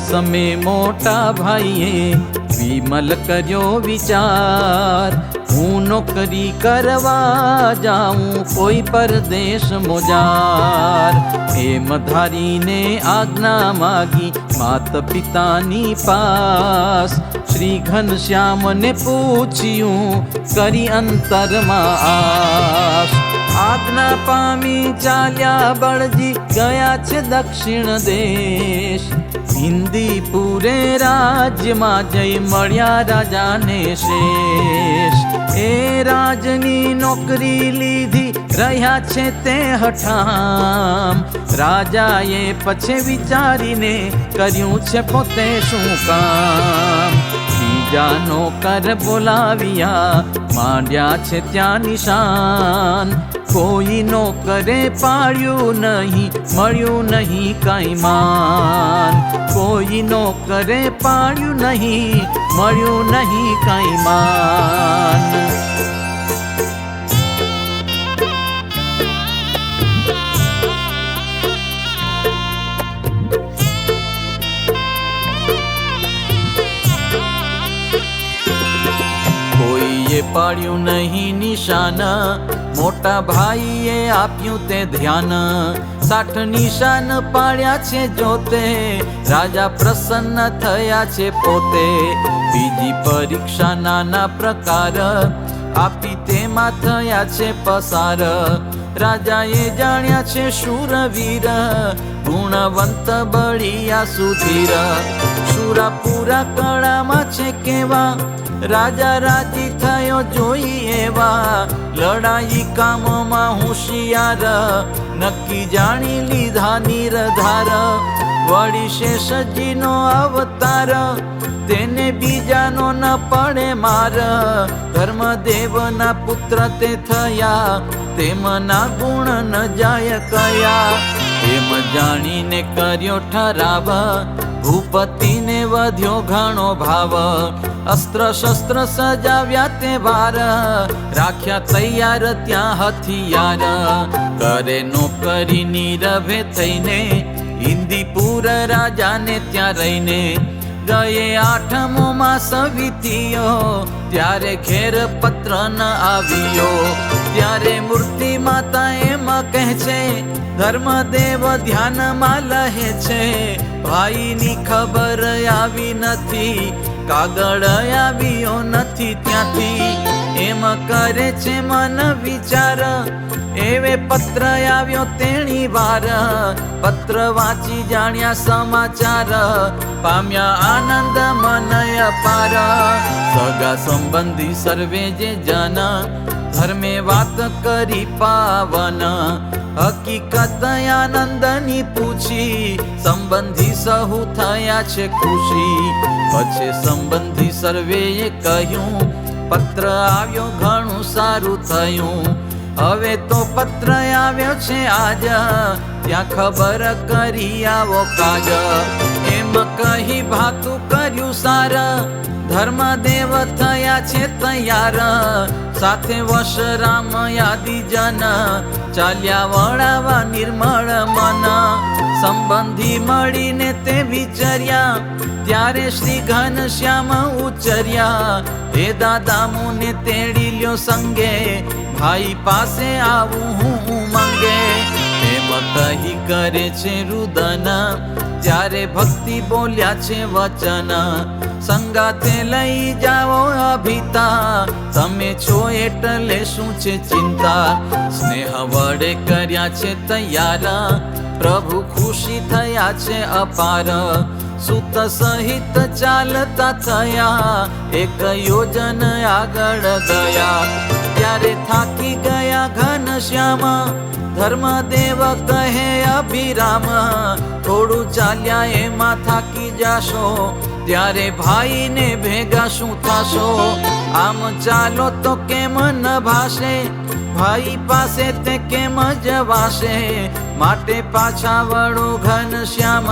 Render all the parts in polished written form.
समय मोटा भाईए विमल कर्यो विचार, हूँ नौकरी करवा जाऊं कोई परदेश मोजार। हेम धारी ने आज्ञा मागी मात पितानी पास, श्री घनश्याम ने पूछ्યું करी अंतर मां आस। आज्ञा पामी चाल्या बळजी गया छे दक्षिण देश, हिंदीपुरे राज्य में जई मळ्या राजा ने शेष। ए राजनी नौकरी लीधी रह्या छे ते हठाम, राजाए पछे विचारीने कर्युं छे पोते शुं काम। बीजा नौकर बोलाविया मांड्या छे त्या निशान, कोई नौकरे पाळ्યું नहीं मळ्યું नहीं काई मान। कोई नौकरे पाळ्યું नहीं मळ्યું नहीं काई मान। कोईए पाळ्યું नहीं निशान, मोटा भाईए आप्યું ते ध्यान। 60 निशान पाळ्या छे जोते, राजा प्रसन्न थया छे पोते। बीजी परीक्षा नाना प्रकार, आपी तेमा थया छे पसार। राजाए जाण्या छे शूरवीर, गुणवंत बळिया सुधीर। शूरापुरा कळामां छे केवा, राजा राजी थयो जोई एवा। लड़ाई काममां होशियार, नक्की जाणी लीधा निर्धार। वળી शेषजीनो अवतार, तेने बीजानो न पड़े मार। धर्मदेवना पुत्र ते थया, तेमना गुण न जाय कया। एम जाणीने कर्यो ठराव, भूपतिने वध्यो घणो भाव। अस्त्र शस्त्र सजाव्या ते वार, राख्या तैयार त्या हथियार। करे नौकरी नीरवे थईने, हिंदीपुर राजाने त्या रहीने। गए 8मो मास वीत्यो, त्यारे घेर पत्र न आव्यो। त्यारे मूर्ति माता एम कहे छे, धर्मदेव ध्यान मां लहे छे। भाई नी खबर आवी नथी, कागळ आव्यो नथी त्यांथी। एम करे छे मन विचार, एवे पत्र आव्यो तेणी वार। पत्र वाची जाण्या समाचार, पाम्या आनंद मन अपार। सगा संबंधी सर्वे जे जन, धर्मे वात करी पावन। हकीकत आनंदनी पूछी, संबंधी सहु थया छे खुशी। पछे संबंधी सर्वेए कह्युं, पत्र आव्यो घणुं सारुं थयुं। हवे तो पत्र आव्यो छे आज, त्या खबर करी आवो काज। एम कही भातु कर्युं सार, धर्मदेव थया छे तैयार। साथे वश राम यादी जन, चाल्या वळावा निर्मळ मन। संबंधी मळीने ते विचार्या, त्यारे श्री घनश्याम उच्चर्या। हे दादा मुने तेड़ी ल्यो संगे, भाई पासे आवूं हूँ मंगे। एम कही करे छे रुदन, त्यारे भक्ति बोल्या छे वचन। संगाते लई जाओ अभिता, तमे छो एटले शुं छे चिंता। स्नेह वडे कर्या छे तैयार, प्रभु खुशी थया छे अपार। सुत सहित चालता थया, एक योजन आगळ गया। त्यारे थाकी गया घनश्याम, धर्मदेव कहे अभिराम। थोड़ू चाल्या एमां थाकी जाशो, त्यारे भाई ने भेगा शुं थाशो। आम चालो तो केम न भाषे, भाई पासे ते केम जवाशे। माटे पाछा वळो घनश्याम,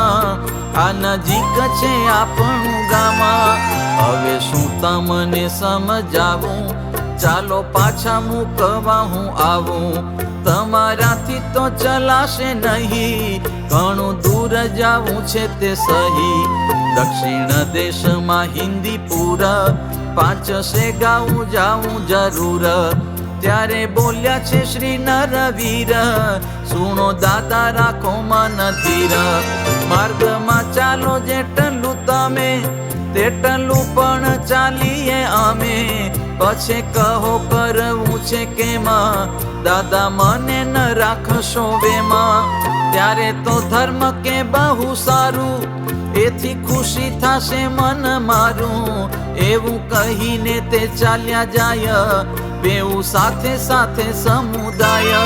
आ नजीक छे आपणुं गाम। हवे शुं तमने समजावुं, चालो पाछा मूकवा हूँ आवूं। તમારાથી તો ચલાશે નહીં, ઘણું દૂર જાવું છે તે સહી. દક્ષિણ દેશમાં હિન્દી પૂર, પાંચસે ગાવું જાવું જરૂર. ત્યારે બોલ્યા છે શ્રી નરવીર, સુણો દાદા રાખો મન ધીર. માર્ગમાં ચાલો જેટલું તમે, તેટલું પણ ચાલીએ અમે. પછી કહો કરવું છે કેમાં, દાદા મને ન રાખશો બેમાં. ત્યારે તો ધર્મ કે બહુ સારું, એથી ખુશી થશે મન મારું. એવું કહીને તે ચાલ્યા જાય, બેઉ સાથે સાથે સમુદાય.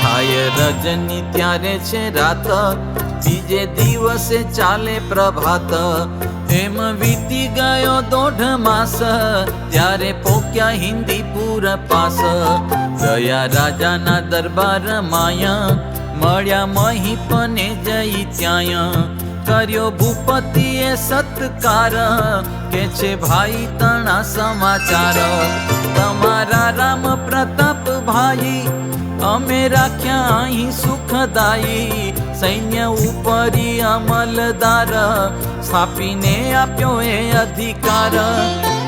થાય રજની ત્યારે છે રાત, બીજે દિવસે ચાલે પ્રભાત. એમ વીતી ગયો 1.5 માસ, ત્યારે પોક્યા હિન્દીપુર પાસ. ગયા રાજાના દરબાર માયા, મળ્યા મહીપને જઈ ત્યાં. કર્યો ભૂપતિએ સત્કાર, કે છે ભાઈ તણા સમાચાર. તમારા રામ પ્રતાપ ભાઈ, અમે રાખ્યા અહીં સુખદાયી. સૈન્ય ઉપરી અમલદાર, સ્થાપીને આપ્યો એ અધિકાર.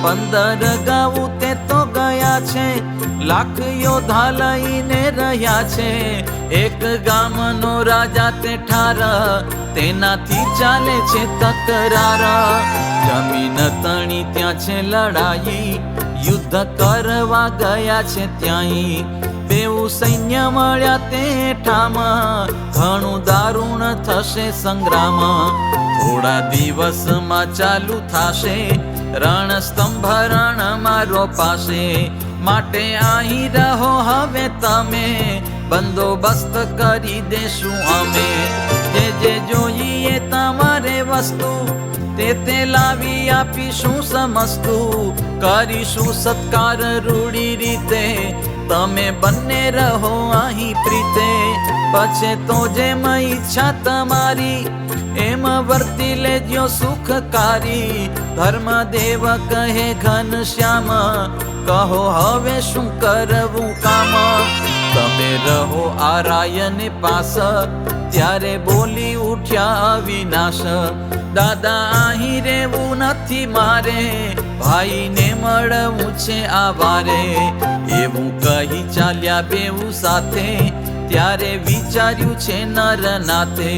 15 ગાઉ તે તો ગયા છે, લાખ યોદ્ધા લઈને રહ્યા છે. એક ગામનો રાજા તે ઠાર, તેનાથી ચાલે છે તકરાર. જમીન તણી ત્યાં છે લડાઈ, યુદ્ધ કરવા ગયા છે ત્યાંય. બેઉ સૈન્ય મળ્યા તે ઠામાં, ઘણું દારૂણ થશે સંગ્રામ. થોડા દિવસમાં ચાલુ થાશે, રણસ્તંભ રણમાં રોપાશે. માટે અહીં રહો હવે તમે, બંદોબસ્ત કરી દેશું અમે. જે જોઈએ તમારે વસ્તુ, તે લાવી આપીશું સમસ્તુ. કરીશું સત્કાર રૂડી રીતે, તમે બંને રહો અહીં પ્રીતે. પછી તો જેમ ઈચ્છા તમારી, એમ વર્તી લેજો સુખકારી. ધર્મદેવ કહે ઘનશ્યામ, કહો હવે શું કરવું કામ. તમે રહો આરાયને પાસ, ત્યારે બોલી ઉઠ્યા અવિનાશ. દાદા અહીં રહેવું નથી મારે, ભાઈને મળવું છે આ વારે. એવું કહી ચાલ્યા બેઉ સાથે, ત્યારે વિચાર્યું છે નરનાથે.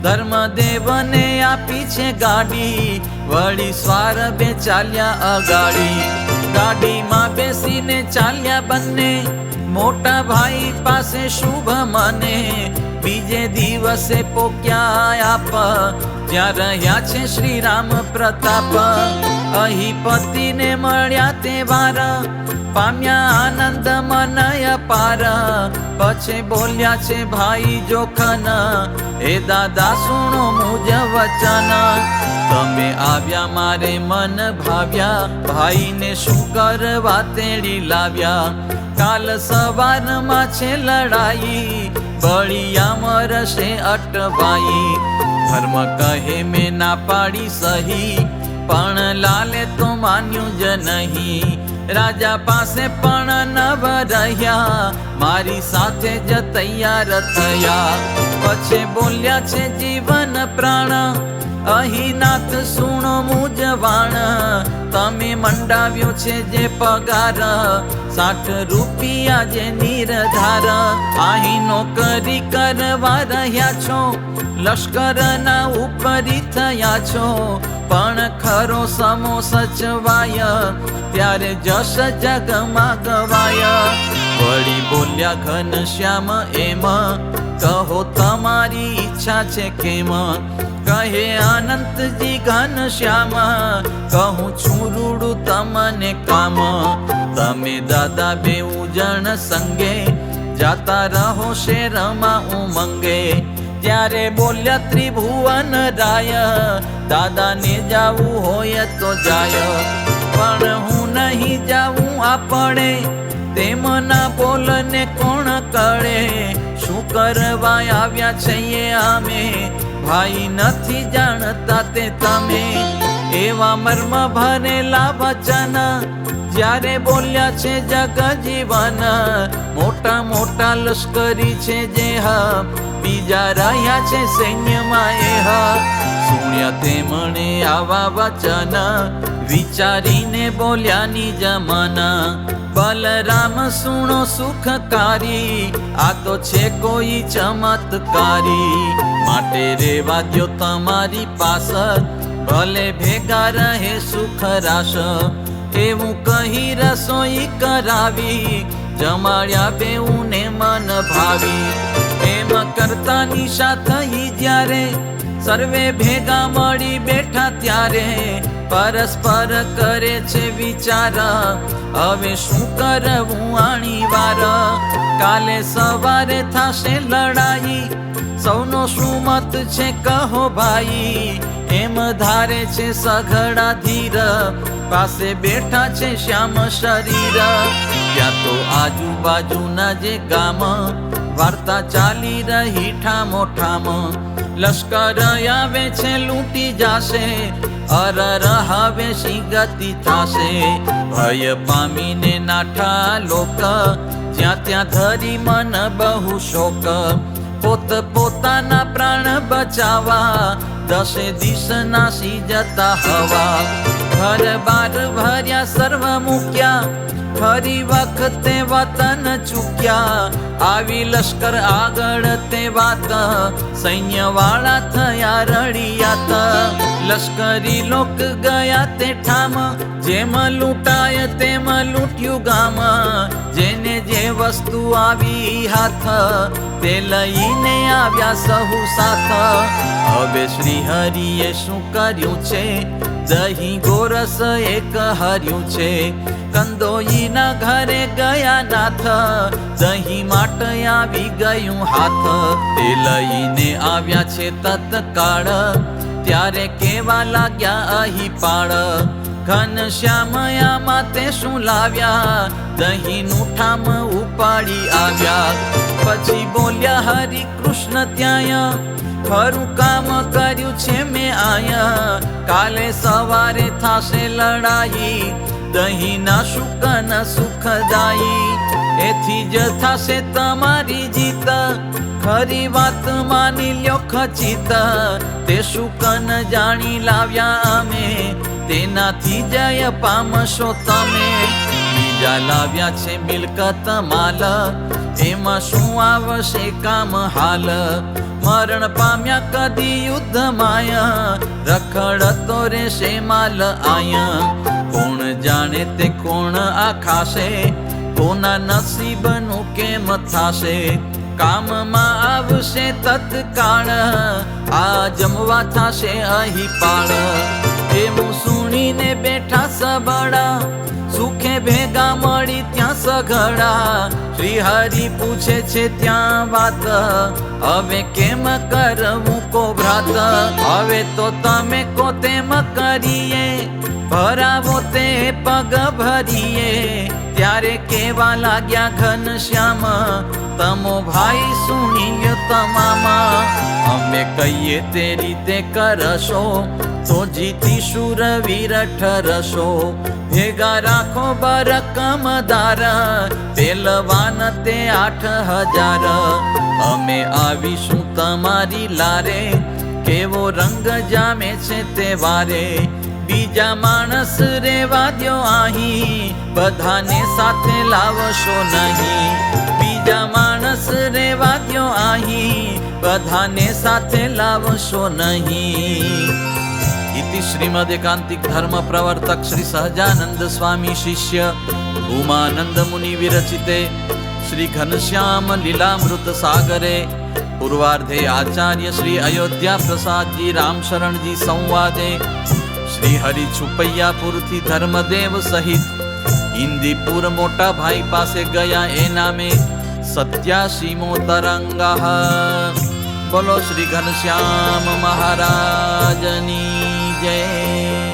ધર્મદેવને આપી છે ગાડી, વળી સ્વાર બે ચાલ્યા અગાડી. ગાડીમાં બેસીને ચાલ્યા બંને, મોટા ભાઈ પાસે શુભ મને. બીજે દિવસે પોક્યા આપ, જ્યાં રહ્યા છે શ્રી રામ પ્રતાપ. અહીં પતિને મળ્યા તે વાર, પામ્યા આનંદ મનય પાર. પછી બોલ્યા છે ભાઈ જોખન, એ દાદા સુણો મુજ વચન. તમે આવ્યા મારે મન ભાવ્યા, ભાઈને શું કરવા તેડી લાવ્યા. કાલ સવારમાં છે લડાઈ, બળિયા મરશે અટવાઈ. ધર્મ કહે મેં ના પાડી સહી, પણ લાલે તો માન્યું જ નહીં. રાજા પાસે પણ નવ રહ્યા, મારી સાથે જ તૈયાર થયા. પછી બોલ્યા છે જીવન પ્રાણ, અહીં નાથ સુણો મુજવાણ. તમે મંડાવ્યો છે જે પગાર, 60 રૂપિયા જે નિર્ધાર. અહીં નોકરી કરવા રહ્યા છો, લશ્કરના ઉપરી થયા છો. પણ ખરો સમો સચવાય, ત્યારે જશ જગમાં ગવાય. વળી બોલ્યા ઘનશ્યામ એમ, કહો તમારી ઈચ્છા છે કેમ. કહે અનંતજી ઘનશ્યામ, કહું છું રૂડું તમને કામ. તમે દાદા બેઉ જણ સંગે, જાતા રહો શેરમાં ઉમંગે. ત્યારે બોલ્યા ત્રિભુવન રાય, દાદાને જાવું હોય તો જાય. પણ હું નહીં જાવું આપણે, તેમ ના બોલને કોણ કળે. શું કરવા આવ્યા છીએ અમે, ભાઈ નથી જાણતા તે તમે. એવા મર્મ ભરેલા વચન, જ્યારે બોલ્યા છે જગજીવન, મોટા મોટા લશ્કરી છે જે બીજા રહ્યા છે સૈન્યમાં એ સુણ્યા તેમણે આવા વચન, વિચારીને બોલ્યા નિજ મન. બલરામ સુણો સુખકારી, આ તો છે કોઈ ચમત્કારી. માટે રેવા દ્યો તમારી પાસ, ભલે ભેગા રહે સુખ રાસ. એવું કહી રસોઈ કરાવી, જમાડ્યા બેઉને મન ભાવી. એમ કરતા નિશા થઈ જ્યારે, સર્વે ભેગા મળી બેઠા ત્યારે પરસ્પર કરે છે વિચાર, હવે શું કરવું આણી વાર. કાલે સવારે થશે લડાઈ, સૌનો શું મત છે કહો ભાઈ. એમ ધારે છે સઘળા ધીર, પાસે બેઠા છે શ્યામ શરીર. ત્યાં તો આજુબાજુના જે ગામ, વાર્તા ચાલી રહી ઠામો ઠામ. લશ્કર આવે છે લૂંટી જાશે, અરર હવે શી ગતિ થાશે. ભય પામીને નાઠા લોક, જ્યાં ત્યાં ધરી મન બહુ શોક. પોત પોતાના પ્રાણ બચાવવા, દશે દિશ નાસી જતા હવા. ઘર બાર ભર્યા સર્વ મૂક્યા, ફરી વખતે વતન ચૂક્યા. આવી લશ્કર આગળ તે વાત, સૈન્ય વાળા થયા રડિયાત. લશ્કરી લોક ગયા તે ઠામ, જેમ લૂંટાય તેમ લૂંટ્યું ગામ. જેને જે વસ્તુ આવી હાથ, તે લઈને આવ્યા સહુ સાથ. હવે શ્રી હરિએ શું કર્યું છે, દહીં ગોરસ એક હર્યું છે. કંદોઈના ઘરે ગયા નાથ, દહીં માટે આવી ગયું હાથ. તે લઈને આવ્યા છે તત્કાળ, ત્યારે કેવા લાગ્યા અહીં પાળ. ઘનશ્યામયામાં તે શું લાવ્યા, દહીંનું ઠામ ઉપાડી આવ્યા. પછી બોલ્યા હરિ કૃષ્ણ ત્યાં, ખરું કામ કર્યું છે મેં આયા. કાલે સવારે થાશે લડાઈ, દહીંના શુકન સુખદાયી. એથી જ થશે તમારી જીત, ખરી વાત માની લ્યો ખચિત. તે શુકન જાણી લાવ્યા અમે, તેનાથી જય પામશો તમે. બીજા લાવ્યા છે મિલકત માલ, એમાં શું આવશે કામ હાલ. મરણ પામ્યા કદી યુદ્ધ માયા, રખડતો રેશે માલ આયા. કોણ જાણે તે કોણ આખાશે, કોના નસીબનું કેમ થાશે. કામમાં આવશે તત્કાળ, આ જમવા થાશે અહીં પાળ. એવું સુણીને બેઠા સબળા, સુખે ભેગા મળી ત્યાં સઘળા. શ્રી હરિ પૂછે છે ત્યાં વાત, હવે કેમ કરવું કો ભ્રાત. હવે તો તમે કો તેમ કરીએ, ભરાવો તે પગ ભરીએ. ત્યારે કેવા લાગ્યા ઘનશ્યામ, તમો ભાઈ સુણી લ્યો તમામ. અમે કહીએ તે રીતે કરશો, તો જીતી શુર વિરઠ રશો. ભેગા રાખો બરકમદાર, પેલવાન તે 8000. અમે આવીશું તમારી લારે, કેવો રંગ જામે છે તે વારે. બીજા માણસ રેવા દ્યો અહીં, બધાને સાથે લાવશો નહીં. બીજા માણસ રેવા દ્યો અહીં, બધાને સાથે લાવશો નહીં. इति श्रीमद् एकांतिक धर्म प्रवर्तक श्री सहजानंद स्वामी शिष्य उमानंद मुनि विरचिते श्री घनश्याम लीलामृत सागरे पूर्वार्धे आचार्य श्री अयोध्या प्रसाद जी राम शरण जी संवादे श्री हरि छुपैयापुर थी धर्मदेव सहित हिंदीपुर मोटा भाई पासे गया ए नामे 87मो तरंगा। बोलो श्री घनश्याम महाराजनी जय।